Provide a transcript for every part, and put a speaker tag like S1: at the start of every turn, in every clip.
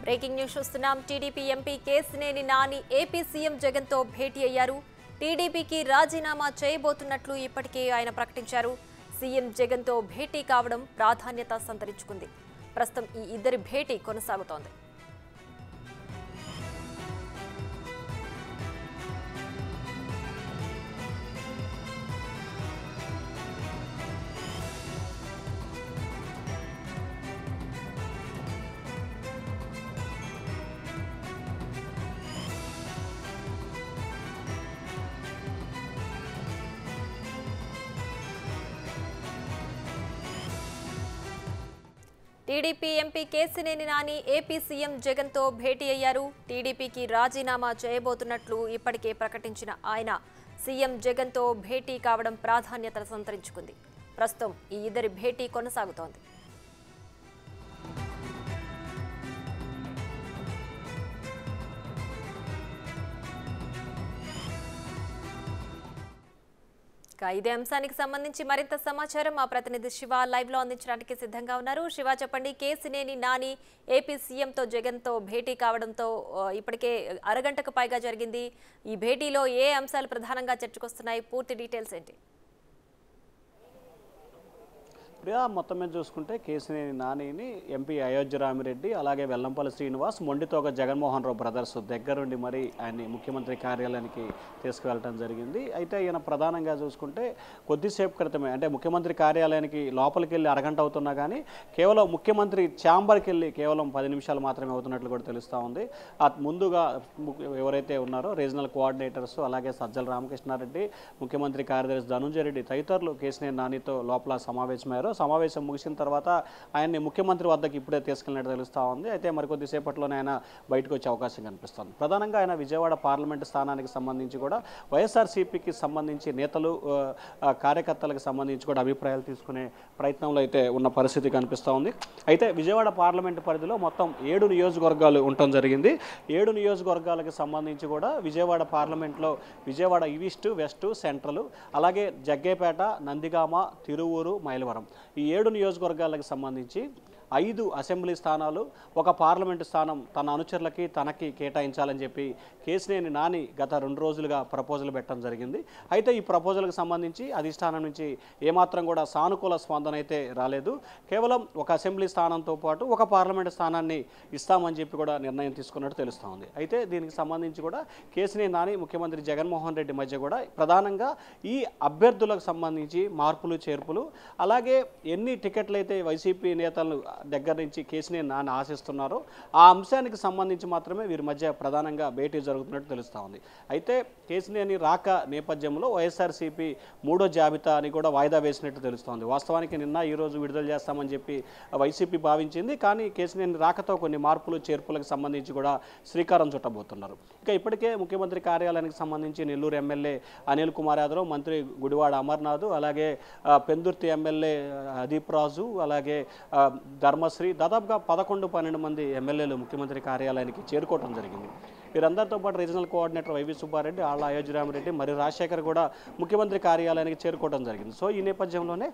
S1: Breaking news చూస్తున్నాం. TDP MP Kesineni Nani AP CM Jagan తో భేటీ అయ్యారు. టీడీపీకి రాజీనామా చేయబోతున్నట్లు ఇప్పటికే ఆయన ప్రకటించారు. సీఎం జగన్ తో భేటీ కావడం ప్రాధాన్యత సంతరించుకుంది. ప్రస్తుతం ఈ ఇద్దరి భేటీ కొనసాగుతోంది. TDP MP Kesineni Nani AP CM Jagan తో భేటీ అయ్యారు. టీడీపీకి రాజీనామా చేయబోతున్నట్లు ఇప్పటికే ప్రకటించిన ఆయన సీఎం జగన్ తో భేటీ కావడం ప్రాధాన్యత సంతరించుకుంది. ప్రస్తుతం ఈ ఇద్దరి భేటీ కొనసాగుతోంది. ఇదే అంశానికి సంబంధించి మరింత సమాచారం మా ప్రతినిధి శివ లైవ్ లో అందించడానికి సిద్ధంగా ఉన్నారు. శివ, చెప్పండి. కేసినేని నాని ఏపీ సీఎం తో జగన్ తో భేటీ కావడంతో ఇప్పటికే అరగంటకు పైగా జరిగింది. ఈ భేటీలో ఏ అంశాలు ప్రధానంగా చర్చకొస్తున్నాయి? పూర్తి డీటెయిల్స్ ఏంటి?
S2: మొత్తం మీద చూసుకుంటే కేసినేని నానిని ఎంపీ అయోధ్య రామిరెడ్డి అలాగే వెల్లంపల్లి శ్రీనివాస్ మొండితోక జగన్మోహన్ రావు బ్రదర్స్ దగ్గరుండి మరి ఆయన్ని ముఖ్యమంత్రి కార్యాలయానికి తీసుకువెళ్ళటం జరిగింది. అయితే ఈయన ప్రధానంగా చూసుకుంటే కొద్దిసేపు క్రితమే అంటే ముఖ్యమంత్రి కార్యాలయానికి లోపలికి వెళ్ళి అరగంట అవుతున్నా కానీ కేవలం ముఖ్యమంత్రి ఛాంబర్కి వెళ్ళి కేవలం 10 నిమిషాలు మాత్రమే అవుతున్నట్లు కూడా తెలుస్తూ ఉంది. ముందుగా ఎవరైతే ఉన్నారో రీజనల్ కోఆర్డినేటర్స్ అలాగే సజ్జల రామకృష్ణారెడ్డి, ముఖ్యమంత్రి కార్యదర్శి ధనుంజయ రెడ్డి తదితరులు కేసినేని నానితో లోపల సమావేశమయ్యారు. సమావేశం ముగిసిన తర్వాత ఆయన్ని ముఖ్యమంత్రి వద్దకు ఇప్పుడే తీసుకెళ్ళినట్టు తెలుస్తూ ఉంది. అయితే మరికొద్దిసేపట్లోనే ఆయన బయటకు వచ్చే అవకాశం కనిపిస్తుంది. ప్రధానంగా ఆయన విజయవాడ పార్లమెంటు స్థానానికి సంబంధించి కూడా వైఎస్ఆర్సీపీకి సంబంధించి నేతలు కార్యకర్తలకు సంబంధించి కూడా అభిప్రాయాలు తీసుకునే ప్రయత్నంలో అయితే ఉన్న పరిస్థితి కనిపిస్తూ ఉంది. అయితే విజయవాడ పార్లమెంటు పరిధిలో మొత్తం 7 నియోజకవర్గాలు ఉండటం జరిగింది. 7 నియోజకవర్గాలకు సంబంధించి కూడా విజయవాడ పార్లమెంట్లో విజయవాడ ఈస్ట్, వెస్ట్, సెంట్రల్ అలాగే జగ్గేపేట, నందిగామ, తిరువూరు, మైలవరం ఈ 7 నియోజకవర్గాలకు సంబంధించి 5 అసెంబ్లీ స్థానాలు, ఒక పార్లమెంటు స్థానం తన అనుచరులకి తనకి కేటాయించాలని చెప్పి కేసినేని నాని గత 2 రోజులుగా ప్రపోజల్ పెట్టడం జరిగింది. అయితే ఈ ప్రపోజల్కి సంబంధించి అధిష్టానం నుంచి ఏమాత్రం కూడా సానుకూల స్పందన అయితే రాలేదు. కేవలం ఒక అసెంబ్లీ స్థానంతో పాటు ఒక పార్లమెంటు స్థానాన్ని ఇస్తామని చెప్పి కూడా నిర్ణయం తీసుకున్నట్టు తెలుస్తూ ఉంది. అయితే దీనికి సంబంధించి కూడా కేసినేని నాని ముఖ్యమంత్రి జగన్మోహన్ రెడ్డి మధ్య కూడా ప్రధానంగా ఈ అభ్యర్థులకు సంబంధించి మార్పులు చేర్పులు అలాగే ఎన్ని టికెట్లు అయితే వైసీపీ నేతలు దగ్గర నుంచి కేసినేని నాని ఆశిస్తున్నారో ఆ అంశానికి సంబంధించి మాత్రమే వీరి మధ్య ప్రధానంగా భేటీ జరుగుతున్నట్టు తెలుస్తూ ఉంది. అయితే కేసినేని రాక నేపథ్యంలో వైఎస్ఆర్సీపీ 3వ జాబితాని కూడా వాయిదా వేసినట్టు తెలుస్తోంది. వాస్తవానికి నిన్న ఈరోజు విడుదల చేస్తామని చెప్పి వైసీపీ భావించింది. కానీ కేసినేని రాకతో కొన్ని మార్పులు చేర్పులకు సంబంధించి కూడా శ్రీకారం చుట్టబోతున్నారు. ఇక ఇప్పటికే ముఖ్యమంత్రి కార్యాలయానికి సంబంధించి నెల్లూరు ఎమ్మెల్యే అనిల్ కుమార్ యాదవ్, మంత్రి గుడివాడ అమర్నాథ్ అలాగే పెందుర్తి ఎమ్మెల్యే అదీప్ రాజు అలాగే ధర్మశ్రీ దాదాపుగా 11-12 మంది ఎమ్మెల్యేలు ముఖ్యమంత్రి కార్యాలయానికి చేరుకోవడం జరిగింది. వీరందరితో పాటు రీజనల్ కోఆర్డినేటర్ వైవి సుబ్బారెడ్డి, ఆళ్ల అయోధ్య రామిరెడ్డి, మరి రాజశేఖర్ కూడా ముఖ్యమంత్రి కార్యాలయానికి చేరుకోవడం జరిగింది. సో ఈ నేపథ్యంలోనే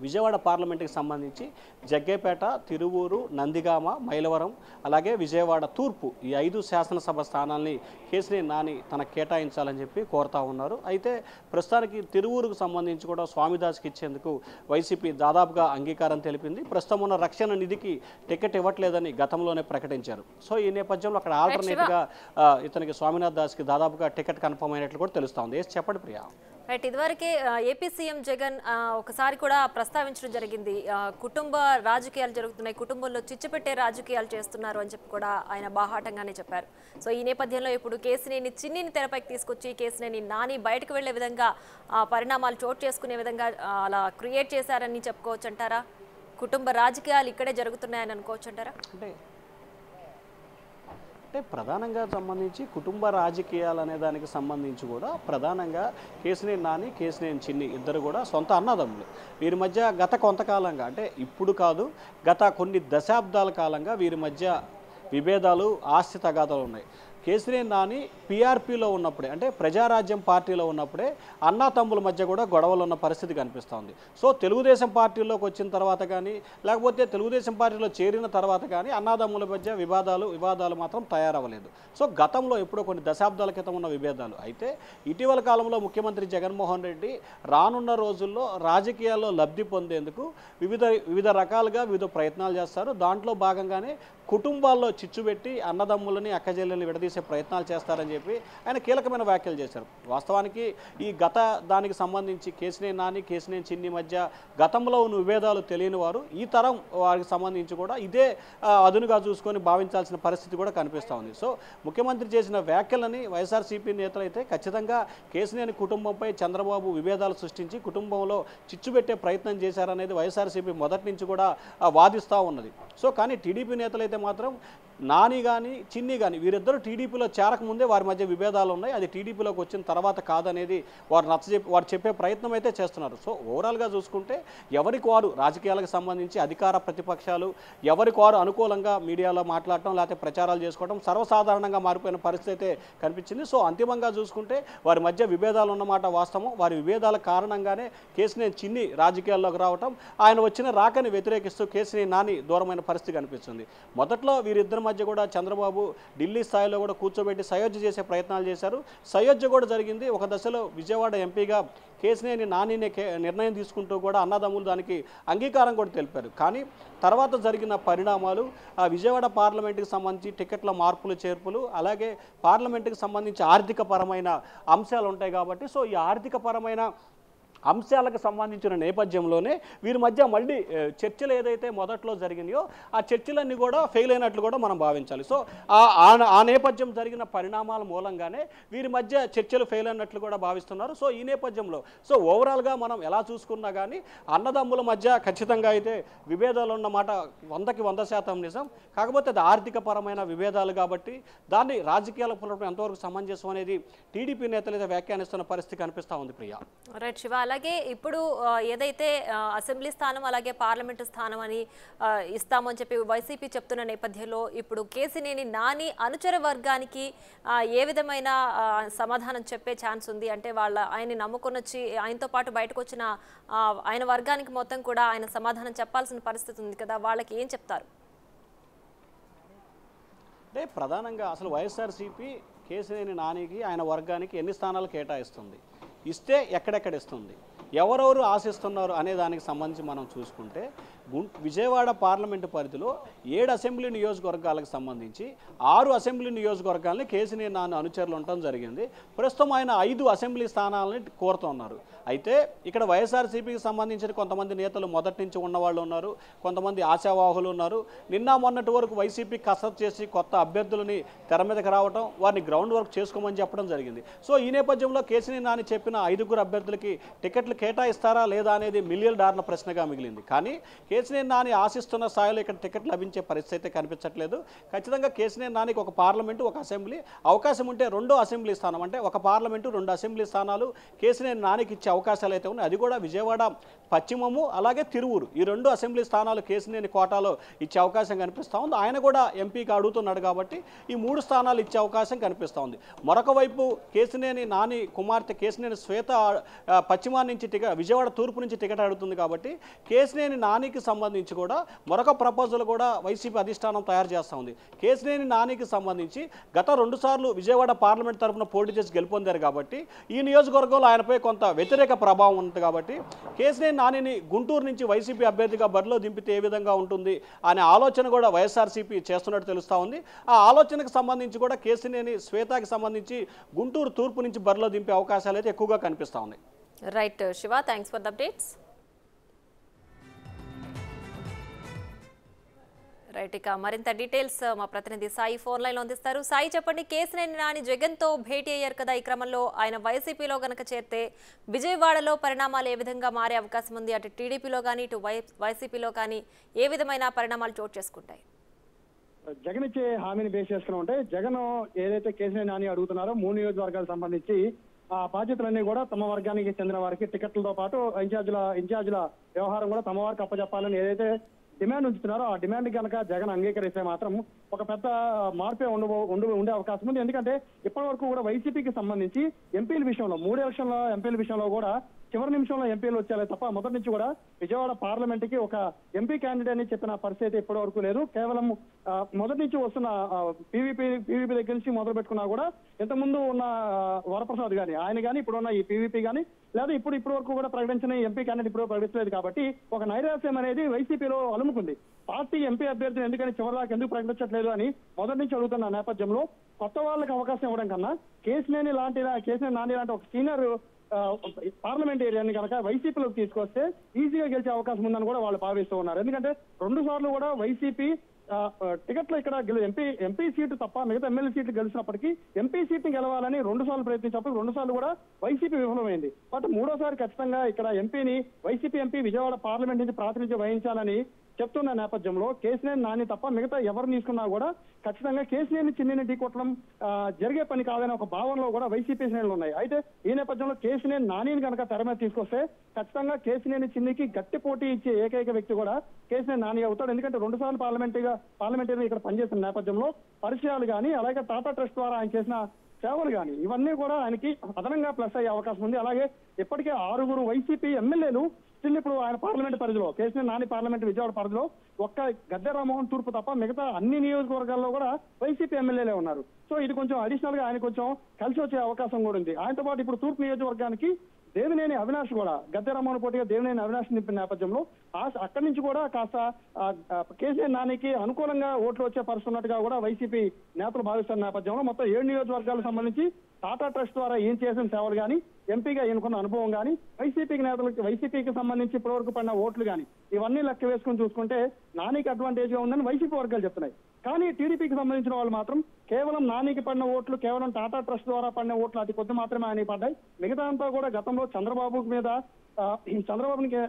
S2: విజయవాడ పార్లమెంటుకి సంబంధించి జగ్గేపేట, తిరువూరు, నందిగామ, మైలవరం అలాగే విజయవాడ తూర్పు ఈ 5 శాసనసభ స్థానాల్ని కేసినేని నాని తనకు కేటాయించాలని చెప్పి కోరుతా ఉన్నారు. అయితే ప్రస్తుతానికి తిరువూరుకు సంబంధించి కూడా స్వామిదాస్కి ఇచ్చేందుకు వైసీపీ దాదాపుగా అంగీకారం తెలిపింది. ప్రస్తుతం ఉన్న రక్షణ నిధికి టికెట్ ఇవ్వట్లేదని గతంలోనే ప్రకటించారు. సో ఈ నేపథ్యంలో అక్కడ ఆల్టర్నేట్గా ఇతనికి స్వామినాథ్ దాస్కి దాదాపుగా టికెట్ కన్ఫర్మ్ అయినట్లు కూడా తెలుస్తూ ఉంది. చెప్పండి ప్రియా.
S1: రైట్, ఇదివరకే ఏపీ సీఎం జగన్ ఒకసారి కూడా ప్రస్తావించడం జరిగింది. కుటుంబ రాజకీయాలు జరుగుతున్నాయి, కుటుంబంలో చిచ్చుపెట్టే రాజకీయాలు చేస్తున్నారు అని చెప్పి కూడా ఆయన బాహాటంగానే చెప్పారు. సో ఈ నేపథ్యంలో ఇప్పుడు కేసినేని చిన్నిని తెరపైకి తీసుకొచ్చి కేసినేని నాని బయటకు వెళ్లే విధంగా పరిణామాలు చోటు చేసుకునే విధంగా అలా క్రియేట్ చేశారని చెప్పుకోవచ్చు అంటారా? కుటుంబ రాజకీయాలు ఇక్కడే జరుగుతున్నాయని అనుకోవచ్చు అంటారా?
S2: అంటే ప్రధానంగా సంబంధించి కుటుంబ రాజకీయాలు అనే దానికి సంబంధించి కూడా ప్రధానంగా కేసినేని నాని, కేసినేని చిన్ని ఇద్దరు కూడా సొంత అన్నదమ్ములు. వీరి మధ్య గత కొంతకాలంగా అంటే ఇప్పుడు కాదు గత కొన్ని దశాబ్దాల కాలంగా వీరి మధ్య విభేదాలు, ఆస్తి తగాదాలు ఉన్నాయి. కేసినేని నాని పీఆర్పీలో ఉన్నప్పుడే అంటే ప్రజారాజ్యం పార్టీలో ఉన్నప్పుడే అన్నా తమ్ముల మధ్య కూడా గొడవలు ఉన్న పరిస్థితి కనిపిస్తోంది. సో తెలుగుదేశం పార్టీలోకి వచ్చిన తర్వాత కానీ లేకపోతే తెలుగుదేశం పార్టీలో చేరిన తర్వాత కానీ అన్నాదమ్ముల మధ్య వివాదాలు మాత్రం తయారవ్వలేదు. సో గతంలో ఎప్పుడో కొన్ని దశాబ్దాల క్రితం ఉన్న విభేదాలు. అయితే ఇటీవల కాలంలో ముఖ్యమంత్రి జగన్మోహన్ రెడ్డి రానున్న రోజుల్లో రాజకీయాల్లో లబ్ధి పొందేందుకు వివిధ రకాలుగా వివిధ ప్రయత్నాలు చేస్తారు. దాంట్లో భాగంగానే కుటుంబాల్లో చిచ్చుపెట్టి అన్నదమ్ములని అక్కచెల్లెల్ని విడదీసే ప్రయత్నాలు చేస్తారని చెప్పి ఆయన కీలకమైన వ్యాఖ్యలు చేశారు. వాస్తవానికి ఈ దానికి సంబంధించి కేసినేని నాని కేసినేని చిన్ని మధ్య గతంలో ఉన్న విభేదాలు తెలియని వారు ఈ తరం వారికి సంబంధించి కూడా ఇదే అదునుగా చూసుకొని భావించాల్సిన పరిస్థితి కూడా కనిపిస్తూ ఉంది. సో ముఖ్యమంత్రి చేసిన వ్యాఖ్యలని వైఎస్ఆర్సీపీ నేతలు అయితే ఖచ్చితంగా కేసినేని కుటుంబంపై చంద్రబాబు విభేదాలు సృష్టించి కుటుంబంలో చిచ్చుపెట్టే ప్రయత్నం చేశారనేది వైఎస్ఆర్సీపీ మొదటి నుంచి కూడా వాదిస్తూ ఉన్నది. సో కానీ టీడీపీ నేతలు అయితే మాత్రం నాని కానీ చిన్ని కానీ వీరిద్దరూ టీడీపీలో చేరకముందే వారి మధ్య విభేదాలు ఉన్నాయి, అది టీడీపీలోకి వచ్చిన తర్వాత కాదనేది వారు చెప్పే ప్రయత్నం అయితే చేస్తున్నారు. సో ఓవరాల్గా చూసుకుంటే ఎవరికి వారు రాజకీయాలకు సంబంధించి అధికార ప్రతిపక్షాలు ఎవరికి వారు అనుకూలంగా మీడియాలో మాట్లాడటం లేకపోతే ప్రచారాలు చేసుకోవడం సర్వసాధారణంగా మారిపోయిన పరిస్థితి అయితే కనిపించింది. సో అంతిమంగా చూసుకుంటే వారి మధ్య విభేదాలు ఉన్నమాట వాస్తవం. వారి విభేదాల కారణంగానే కేసినేని చిన్ని రాజకీయాల్లోకి రావటం, ఆయన వచ్చిన రాకని వ్యతిరేకిస్తూ కేసినేని నాని దూరమైన పరిస్థితి కనిపిస్తుంది. మొదట్లో వీరిద్దరి మధ్య కూడా చంద్రబాబు ఢిల్లీ స్థాయిలో కూడా కూర్చోబెట్టి సయోధ్య చేసే ప్రయత్నాలు చేశారు. సయోధ్య కూడా జరిగింది. ఒక దశలో విజయవాడ ఎంపీగా కేసినేని నానినే నిర్ణయం తీసుకుంటూ కూడా అన్నదమ్ములు దానికి అంగీకారం కూడా తెలిపారు. కానీ తర్వాత జరిగిన పరిణామాలు విజయవాడ పార్లమెంటుకి సంబంధించి టికెట్ల మార్పులు చేర్పులు అలాగే పార్లమెంటుకి సంబంధించి ఆర్థికపరమైన అంశాలు ఉంటాయి కాబట్టి సో ఈ ఆర్థికపరమైన అంశాలకు సంబంధించిన నేపథ్యంలోనే వీరి మధ్య మళ్ళీ చర్చలు ఏదైతే మొదట్లో జరిగినాయో ఆ చర్చలన్నీ కూడా ఫెయిల్ అయినట్లు కూడా మనం భావించాలి. సో ఆ నేపథ్యం జరిగిన పరిణామాల మూలంగానే వీరి మధ్య చర్చలు ఫెయిల్ అయినట్లు కూడా భావిస్తున్నారు. సో ఈ నేపథ్యంలో సో ఓవరాల్గా మనం ఎలా చూసుకున్నా కానీ అన్నదమ్ముల మధ్య ఖచ్చితంగా అయితే విభేదాలు ఉన్నమాట 100% నిజం. కాకపోతే అది ఆర్థికపరమైన విభేదాలు కాబట్టి దాన్ని రాజకీయాలకు పునరడం ఎంతవరకు సమంజసం అనేది టీడీపీ నేతలు అయితే వ్యాఖ్యానిస్తున్న పరిస్థితి కనిపిస్తూ ఉంది. ప్రియా
S1: రైట్ శివ, అలాగే ఇప్పుడు ఏదైతే అసెంబ్లీ స్థానం అలాగే పార్లమెంటు స్థానం అని ఇస్తామని చెప్పి వైసీపీ చెప్తున్న నేపథ్యంలో ఇప్పుడు కేసినేని నాని అనుచర వర్గానికి ఏ విధమైన సమాధానం చెప్పే ఛాన్స్ ఉంది? అంటే ఆయన్ని నమ్ముకొని వచ్చి ఆయనతో పాటు బయటకు వచ్చిన ఆయన వర్గానికి మొత్తం కూడా ఆయన సమాధానం చెప్పాల్సిన పరిస్థితి ఉంది కదా, వాళ్ళకి ఏం చెప్తారు?
S2: అంటే ప్రధానంగా అసలు వైఎస్ఆర్సీపీ కేసినేని నానికి ఆయన వర్గానికి ఎన్ని స్థానాలు కేటాయిస్తుంది, ఇస్తే ఎక్కడెక్కడ ఇస్తుంది, ఎవరెవరు ఆశిస్తున్నారు అనే దానికి సంబంధించి మనం చూసుకుంటే విజయవాడ పార్లమెంటు పరిధిలో 7 అసెంబ్లీ నియోజకవర్గాలకు సంబంధించి 6 అసెంబ్లీ నియోజకవర్గాలని కేసినేని నాని అనుచరులు ఉండటం జరిగింది. ప్రస్తుతం ఆయన 5 అసెంబ్లీ స్థానాలని కోరుతున్నారు. అయితే ఇక్కడ వైఎస్ఆర్సీపీకి సంబంధించిన కొంతమంది నేతలు మొదటి నుంచి ఉన్నవాళ్ళు ఉన్నారు, కొంతమంది ఆశావాహులు ఉన్నారు. నిన్న మొన్నటి వరకు వైసీపీ కసరత్తు చేసి కొత్త అభ్యర్థులని తెర మీదకి రావడం, వారిని గ్రౌండ్ వర్క్ చేసుకోమని చెప్పడం జరిగింది. సో ఈ నేపథ్యంలో కేసినేని నాని చెప్పిన 5 అభ్యర్థులకి టికెట్లు కేటాయిస్తారా లేదా అనేది $1,000,000 ప్రశ్నగా మిగిలింది. కానీ కేసినేని నాని ఆశిస్తున్న స్థాయిలో ఇక్కడ టికెట్ లభించే పరిస్థితి అయితే కనిపించట్లేదు. ఖచ్చితంగా కేసినేని నానికి ఒక పార్లమెంటు ఒక అసెంబ్లీ అవకాశం ఉంటే 2 అసెంబ్లీ స్థానం అంటే ఒక పార్లమెంటు 2 అసెంబ్లీ స్థానాలు కేసినేని నానికి ఇచ్చే అవకాశాలు అయితే ఉన్నాయి. అది కూడా విజయవాడ పశ్చిమము అలాగే తిరువూరు ఈ 2 అసెంబ్లీ స్థానాలు కేసినేని కోటాలో ఇచ్చే అవకాశం కనిపిస్తూ ఉంది. ఆయన కూడా ఎంపీకి అడుగుతున్నాడు కాబట్టి ఈ 3 స్థానాలు ఇచ్చే అవకాశం కనిపిస్తూ ఉంది. మరొక వైపు కేసినేని నాని కుమార్తె కేసినేని శ్వేత పశ్చిమ నుంచి విజయవాడ తూర్పు నుంచి టికెట్ అడుగుతుంది కాబట్టి కేసినేని నానికి సంబంధించి కూడా మరొక ప్రపోజల్ కూడా వైసీపీ అధిష్టానం తయారు చేస్తూ ఉంది. కేసినేని నానికి సంబంధించి గత 2 సార్లు విజయవాడ పార్లమెంట్ తరఫున పోటీ చేసి గెలుపొందారు కాబట్టి ఈ నియోజకవర్గంలో ఆయనపై కొంత వ్యతిరేక ప్రభావం ఉంది కాబట్టి కేసినేని నానిని గుంటూరు నుంచి వైసీపీ అభ్యర్థిగా బరిలో దింపితే ఏ విధంగా ఉంటుంది అనే ఆలోచన కూడా వైఎస్ఆర్సీపీ చేస్తున్నట్టు తెలుస్తూ ఉంది. ఆ ఆలోచనకు సంబంధించి కూడా కేసినేని శ్వేతకి సంబంధించి గుంటూరు తూర్పు నుంచి బరిలో దింపే అవకాశాలు అయితే ఎక్కువగా కనిపిస్తూ ఉన్నాయి.
S1: Right Shiva, thanks for the updates. Right, ఇక మరింత డీటెయిల్స్ మా ప్రతినిధి సాయి ఫోన్ లైన్లో అందిస్తారు. సాయి, చెప్పండి, కేసినేని నాని జగన్తో భేటీ అయ్యారు కదా, ఈ క్రమంలో ఆయన వైసీపీలో గనక చేరితే విజయవాడలో పరిణామాలు ఏ విధంగా మారే అవకాశం ఉంది? అటు టీడీపీలో కానీ ఇటు వైసీపీలో కానీ ఏ విధమైన పరిణామాలు చోటు చేసుకుంటాయి?
S3: జగన్ ఇచ్చే హామీని బేస్ చేసుకుని ఉంటే జగన్ ఏదైతే కేసినేని నాని అడుగుతున్నారో 3 నియోజకవర్గాలకు సంబంధించి ఆ బాధ్యతలన్నీ కూడా తమ వర్గానికి చెందిన వారికి టికెట్లతో పాటు ఇన్ఛార్జీల వ్యవహారం కూడా తమ వారికి అప్పచెప్పాలని ఏదైతే డిమాండ్ ఉంచుతున్నారో ఆ డిమాండ్ కనుక జగన్ అంగీకరిస్తే మాత్రం ఒక పెద్ద మార్పే ఉండే అవకాశం ఉంది. ఎందుకంటే ఇప్పటి వరకు కూడా వైసీపీకి సంబంధించి ఎంపీల విషయంలో 3 ఎలక్షన్ల ఎంపీల విషయంలో కూడా చివరి నిమిషంలో ఎంపీలు వచ్చారే తప్ప మొదటి నుంచి కూడా విజయవాడ పార్లమెంట్ కి ఒక ఎంపీ క్యాండిడేట్ అని చెప్పిన పరిస్థితి ఇప్పటి వరకు లేదు. కేవలం మొదటి నుంచి వస్తున్న పీవీపీ దగ్గర నుంచి మొదలు పెట్టుకున్నా కూడా ఇంతకుముందు ఉన్న వరప్రసాద్ గాని ఆయన కానీ ఇప్పుడు ఉన్న ఈ పీవీపీ కానీ లేదా ఇప్పుడు వరకు కూడా ప్రకటించిన ఎంపీ క్యాండిడేట్ ఇప్పుడు ప్రకటించలేదు కాబట్టి ఒక నైరాశ్యం అనేది వైసీపీలో అలుముకుంది. పార్టీ ఎంపీ అభ్యర్థిని ఎందుకని చివరిదాకా ఎందుకు ప్రకటించట్లేదు అని మొదటి నుంచి అడుగుతున్న నేపథ్యంలో కొత్త వాళ్ళకి అవకాశం ఇవ్వడం కన్నా కేశినేని నాని లాంటి ఒక సీనియర్ పార్లమెంటేరియన్ కనుక వైసీపీలోకి తీసుకొస్తే ఈజీగా గెలిచే అవకాశం ఉందని కూడా వాళ్ళు భావిస్తూ ఉన్నారు. ఎందుకంటే 2 సార్లు కూడా వైసీపీ టికెట్లు ఇక్కడ ఎంపీ సీటు తప్ప మిగతా ఎమ్మెల్యే సీట్లు గెలిచినప్పటికీ ఎంపీ సీట్ని గెలవాలని 2 సార్లు ప్రయత్నించినప్పుడు 2 సార్లు కూడా వైసీపీ విఫలమైంది. బట్ 3వసారి ఖచ్చితంగా ఇక్కడ వైసీపీ ఎంపీ విజయవాడ పార్లమెంట్ నుంచి ప్రాతినిధ్యం వహించాలని చెప్తున్న నేపథ్యంలో కేశినేని నాని తప్ప మిగతా ఎవరు తీసుకున్నా కూడా ఖచ్చితంగా కేశినేని చిన్నిని ఢీకొట్టడం జరిగే పని కాదనే ఒక భావనలో కూడా వైసీపీ శ్రేణులు ఉన్నాయి. అయితే ఈ నేపథ్యంలో కేశినేని నానిని కనుక తెర మీద తీసుకొస్తే ఖచ్చితంగా కేశినేని చిన్నికి గట్టి పోటీ ఇచ్చే ఏకైక వ్యక్తి కూడా కేశినేని నాని అవుతాడు. ఎందుకంటే 2 సార్లు పార్లమెంటరీ ఇక్కడ పనిచేసిన నేపథ్యంలో పరిచయాలు కానీ అలాగే టాటా ట్రస్ట్ ద్వారా ఆయన చేసిన సేవలు కానీ ఇవన్నీ కూడా ఆయనకి అదనంగా ప్లస్ అయ్యే అవకాశం ఉంది. అలాగే ఇప్పటికే 6 వైసీపీ ఎమ్మెల్యేలు స్టిల్ ఇప్పుడు ఆయన పార్లమెంట్ పరిధిలో కేశినేని నాని పార్లమెంట్ విజయవాడ పరిధిలో ఒక్క గద్దె రామ్మోహన్ తూర్పు తప్ప మిగతా అన్ని నియోజకవర్గాల్లో కూడా వైసీపీ ఎమ్మెల్యేలే ఉన్నారు. సో ఇది కొంచెం అడిషనల్ గా ఆయన కొంచెం కలిసి వచ్చే అవకాశం కూడా ఉంది. ఆయనతో పాటు ఇప్పుడు తూర్పు నియోజకవర్గానికి దేవినేని అవినాష్ కూడా గద్దె రామ్మోహన్ పోటీగా దేవినేని అవినాష్ నింపిన నేపథ్యంలో అక్కడి నుంచి కూడా కాస్త కేసీఆర్ నానికి అనుకూలంగా ఓట్లు వచ్చే పరిస్థితి ఉన్నట్టుగా కూడా వైసీపీ నేతలు భావిస్తున్న నేపథ్యంలో మొత్తం 7 నియోజకవర్గాలకు సంబంధించి టాటా ట్రస్ట్ ద్వారా ఈయన చేసిన సేవలు కానీ ఎంపీగా ఎన్నుకున్న అనుభవం కానీ వైసీపీకి సంబంధించి ఇప్పటివరకు పడిన ఓట్లు కానీ ఇవన్నీ లెక్క వేసుకుని చూసుకుంటే నానికి అడ్వాంటేజ్ గా ఉందని వైసీపీ వర్గాలు చెప్తున్నాయి. కానీ టీడీపీకి సంబంధించిన వాళ్ళు మాత్రం కేవలం నానికి పడిన ఓట్లు కేవలం టాటా ట్రస్ట్ ద్వారా పడిన ఓట్లు అతి కొద్ది మాత్రమే ఆయన పడ్డాయి. మిగతా అంతా కూడా గతంలో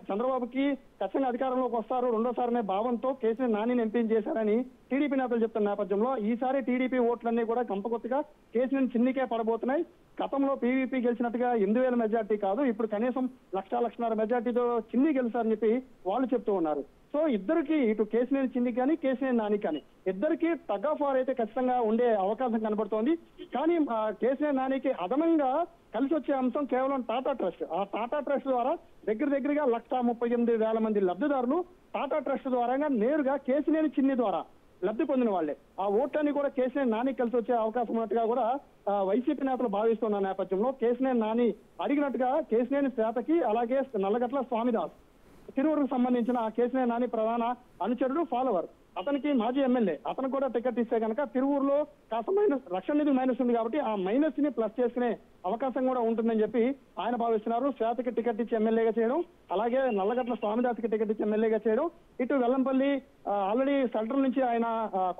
S3: చంద్రబాబుకి ఖచ్చితంగా అధికారంలోకి వస్తారు 2వసారి భావంతో కేసీఆర్ నానిని ఎంపీ చేశారని టీడీపీ నేతలు చెప్తున్న నేపథ్యంలో ఈసారి టీడీపీ ఓట్లన్నీ కూడా కంపకొత్తగా కేసీఆర్ చిన్నికే పడబోతున్నాయి. గతంలో పీవీపీ గెలిచినట్టుగా 8,000 మెజార్టీ కాదు, ఇప్పుడు కనీసం 1,00,000 మెజార్టీతో చిన్ని గెలిచారని చెప్పి వాళ్ళు చెప్తూ ఉన్నారు. సో ఇద్దరికి ఇటు కేశినేని చిన్ని కానీ కేశినేని నాని కానీ ఇద్దరికి టగ్ ఆఫ్ వార్ అయితే ఖచ్చితంగా ఉండే అవకాశం కనబడుతోంది. కానీ కేశినేని నానికి అదనంగా కలిసి వచ్చే అంశం కేవలం టాటా ట్రస్ట్. ఆ టాటా ట్రస్ట్ ద్వారా దగ్గరగా 1,38,000 మంది లబ్ధిదారులు టాటా ట్రస్ట్ ద్వారా నేరుగా కేశినేని చిన్ని ద్వారా లబ్ధి పొందిన వాళ్లే. ఆ ఓట్లన్నీ కూడా కేశినేని నాని కలిసి వచ్చే అవకాశం ఉన్నట్టుగా కూడా వైసీపీ నేతలు భావిస్తున్న నేపథ్యంలో కేశినేని నాని అడిగినట్టుగా కేశినేని శ్వేతకి అలాగే నల్లగట్ల స్వామిదాస్ తిరువురుకు సంబంధించిన కేశినేని నాని ప్రధాన అనుచరుడు ఫాలోవర్, అతనికి మాజీ ఎమ్మెల్యే, అతను కూడా టికెట్ ఇస్తే కనుక తిరువూరులో కాస్త రక్షణ నిధి మైనస్ ఉంది కాబట్టి ఆ మైనస్ ని ప్లస్ చేసుకునే అవకాశం కూడా ఉంటుందని చెప్పి ఆయన భావిస్తున్నారు. శ్వేతకి టికెట్ ఇచ్చి ఎమ్మెల్యేగా చేయడం, అలాగే నల్లగట్ల స్వామిదాస్కి టికెట్ ఇచ్చి ఎమ్మెల్యేగా చేయడం, ఇటు వెల్లంపల్లి ఆల్రెడీ సెంట్రల్ నుంచి ఆయన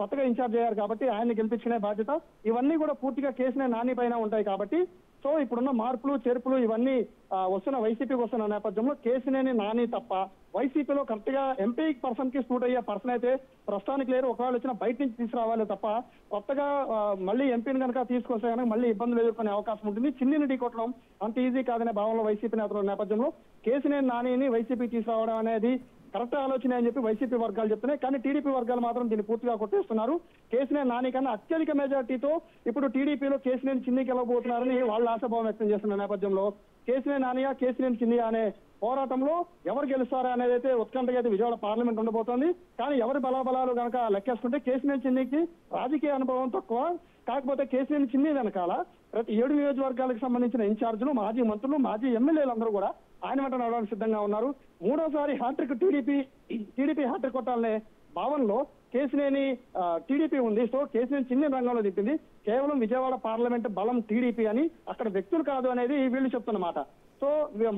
S3: కొత్తగా ఇన్ఛార్జ్ అయ్యారు కాబట్టి ఆయన్ని గెలిపించుకునే బాధ్యత ఇవన్నీ కూడా పూర్తిగా కేశినేని నాని పైన ఉంటాయి. కాబట్టి సో ఇప్పుడున్న మార్పులు చేర్పులు ఇవన్నీ వస్తున్న వైసీపీకి వస్తున్న నేపథ్యంలో కేశినేని నాని తప్ప వైసీపీలో కరెక్ట్ గా ఎంపీ పర్సన్ కి సూట్ అయ్యే పర్సన్ అయితే ప్రస్తుతానికి లేరు. ఒకవేళ వచ్చిన బయట నుంచి తీసుకురావాలి తప్ప కొత్తగా మళ్ళీ ఎంపీని కనుక తీసుకొస్తే కనుక మళ్ళీ ఇబ్బందులు ఎదుర్కొనే అవకాశం ఉంటుంది. చిన్నిని ఢీకొట్టడం అంత ఈజీ కాదనే భావంలో వైసీపీ నేతల నేపథ్యంలో కేశినేని నానిని వైసీపీ తీసుకురావడం అనేది కరెక్ట్ ఆలోచన అని చెప్పి వైసీపీ వర్గాలు చెప్తున్నాయి. కానీ టీడీపీ వర్గాలు మాత్రం దీన్ని పూర్తిగా కొట్టేస్తున్నారు. కేశినేని నాని కన్నా అత్యధిక మెజార్టీతో ఇప్పుడు టీడీపీలో కేశినేని చిన్ని గెలవబోతున్నారని వాళ్ళు ఆశాభావం వ్యక్తం చేస్తున్న నేపథ్యంలో కేశినేని నానియా కేశినేని చిన్ని అనే పోరాటంలో ఎవరు గెలుస్తారా అనేది అయితే ఉత్కంఠగా అయితే విజయవాడ పార్లమెంట్ ఉండబోతోంది. కానీ ఎవరి బలాబలాలు కనుక లెక్కేసుకుంటే కేశినేని చిన్నికి రాజకీయ అనుభవం తక్కువ, కాకపోతే కేశినేని చిన్ని వెనకాల ప్రతి 7 నియోజకవర్గాలకు సంబంధించిన ఇన్ఛార్జీలు, మాజీ మంత్రులు, మాజీ ఎమ్మెల్యేలందరూ కూడా ఆయన వెంట నడవడానికి సిద్ధంగా ఉన్నారు. 3వసారి హ్యాట్రిక్ టీడీపీ హ్యాట్రిక్ కొట్టాలనే భావనలో కేశినేని టీడీపీ ఉంది. సో కేశినేని చిన్ని రంగంలో దిప్పింది. కేవలం విజయవాడ పార్లమెంట్ బలం టీడీపీ అని, అక్కడ వ్యక్తులు కాదు అనేది వీళ్ళు చెప్తున్నమాట. సో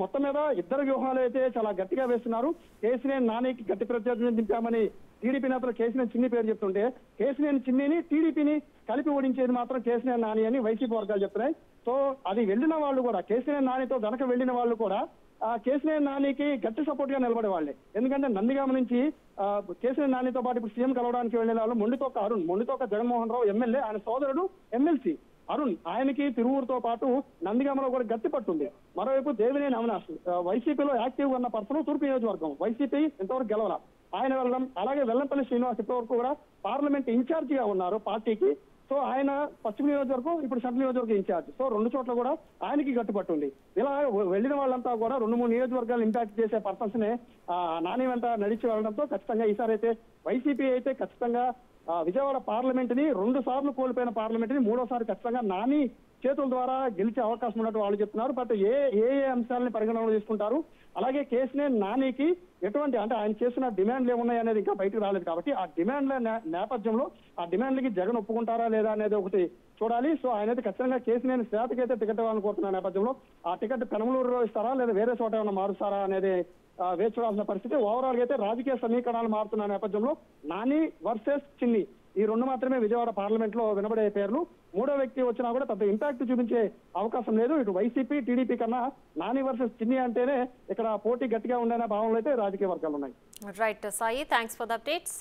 S3: మొత్తం మీద ఇద్దరు వ్యూహాలు అయితే చాలా గట్టిగా వేస్తున్నారు. కేశినేని నానికి గట్టి ప్రత్యర్థిని దింపామని టీడీపీ నేతలు కేశినేని చిన్ని పేరు చెప్తుంటే కేశినేని చిన్నిని టీడీపీని కలిపి ఓడించేది మాత్రం కేశినేని నాని అని వైసీపీ వర్గాలు చెప్తున్నాయి. సో అది వెళ్ళిన వాళ్ళు కూడా కేశినేని నానితో గనక వెళ్ళిన వాళ్ళు కూడా కేశినేని నానికి గట్టి సపోర్ట్ గా నిలబడే వాళ్ళే. ఎందుకంటే నందిగామ నుంచి కేశినేని నానితో పాటు ఇప్పుడు సీఎం కలవడానికి వెళ్ళిన వాళ్ళు మొండితోక జగన్మోహన్ రావు ఎమ్మెల్యే, ఆయన సోదరుడు ఎమ్మెల్సీ అరుణ్, ఆయనకి తిరువూరుతో పాటు నందిగామలో కూడా గట్టి పట్టుంది. మరోవైపు దేవినేని అవినాష్ వైసీపీలో యాక్టివ్ గా ఉన్న పర్సన్ తూర్పు నియోజకవర్గం వైసీపీ ఇంతవరకు గెలవాల, ఆయన వెళ్ళడం, అలాగే వెల్లంపల్లి శ్రీనివాస్ ఇప్పటివరకు కూడా పార్లమెంట్ ఇన్ఛార్జిగా ఉన్నారు పార్టీకి. సో ఆయన పశ్చిమ నియోజకవర్గం, ఇప్పుడు సెంట్రల్ నియోజకవర్గం ఇన్ఛార్జ్. సో 2 చోట్ల కూడా ఆయనకి గట్టుపట్టుంది. ఇలా వెళ్ళిన వాళ్ళంతా కూడా 2-3 నియోజకవర్గాలు ఇంపాక్ట్ చేసే పర్సన్స్ నే నాని వెంట నడిచి వెళ్ళడంతో ఖచ్చితంగా ఈసారి అయితే వైసీపీ అయితే ఖచ్చితంగా విజయవాడ పార్లమెంట్ ని 2 సార్లు కోల్పోయిన పార్లమెంట్ ని 3వసారి ఖచ్చితంగా నాని చేతుల ద్వారా గెలిచే అవకాశం ఉన్నట్టు వాళ్ళు చెప్తున్నారు. బట్ ఏ అంశాలని పరిగణనలో తీసుకుంటారు, అలాగే కేసినేని నానికి ఎటువంటి అంటే ఆయన చేసిన డిమాండ్లు ఏమున్నాయి అనేది ఇంకా బయటకు రాలేదు కాబట్టి ఆ డిమాండ్ల నేపథ్యంలో ఆ డిమాండ్లకి జగన్ ఒప్పుకుంటారా లేదా అనేది ఒకటి చూడాలి. సో ఆయన అయితే ఖచ్చితంగా కేసినేని శ్వేతకి అయితే టికెట్ ఇవ్వాలని కోరుతున్న నేపథ్యంలో ఆ టికెట్ పెనమలూరులో ఇస్తారా లేదా వేరే చోట ఏమైనా మారుస్తారా అనేది వేచి చూడాల్సిన పరిస్థితి. ఓవరాల్ గా అయితే రాజకీయ సమీకరణాలు మారుతున్న నేపథ్యంలో నాని వర్సెస్ చిన్ని ఈ 2 మాత్రమే విజయవాడ పార్లమెంట్ లో వినబడే పేర్లు. 3వ వ్యక్తి వచ్చినా కూడా పెద్ద ఇంపాక్ట్ చూపించే అవకాశం లేదు. ఇటు వైసీపీ టీడీపీ కన్నా నాని వర్సెస్ చిన్ని అంటేనే ఇక్కడ పోటీ గట్టిగా ఉందనే భావనలో అయితే రాజకీయ వర్గాలు ఉన్నాయి.
S1: Right Sai, thanks for the updates.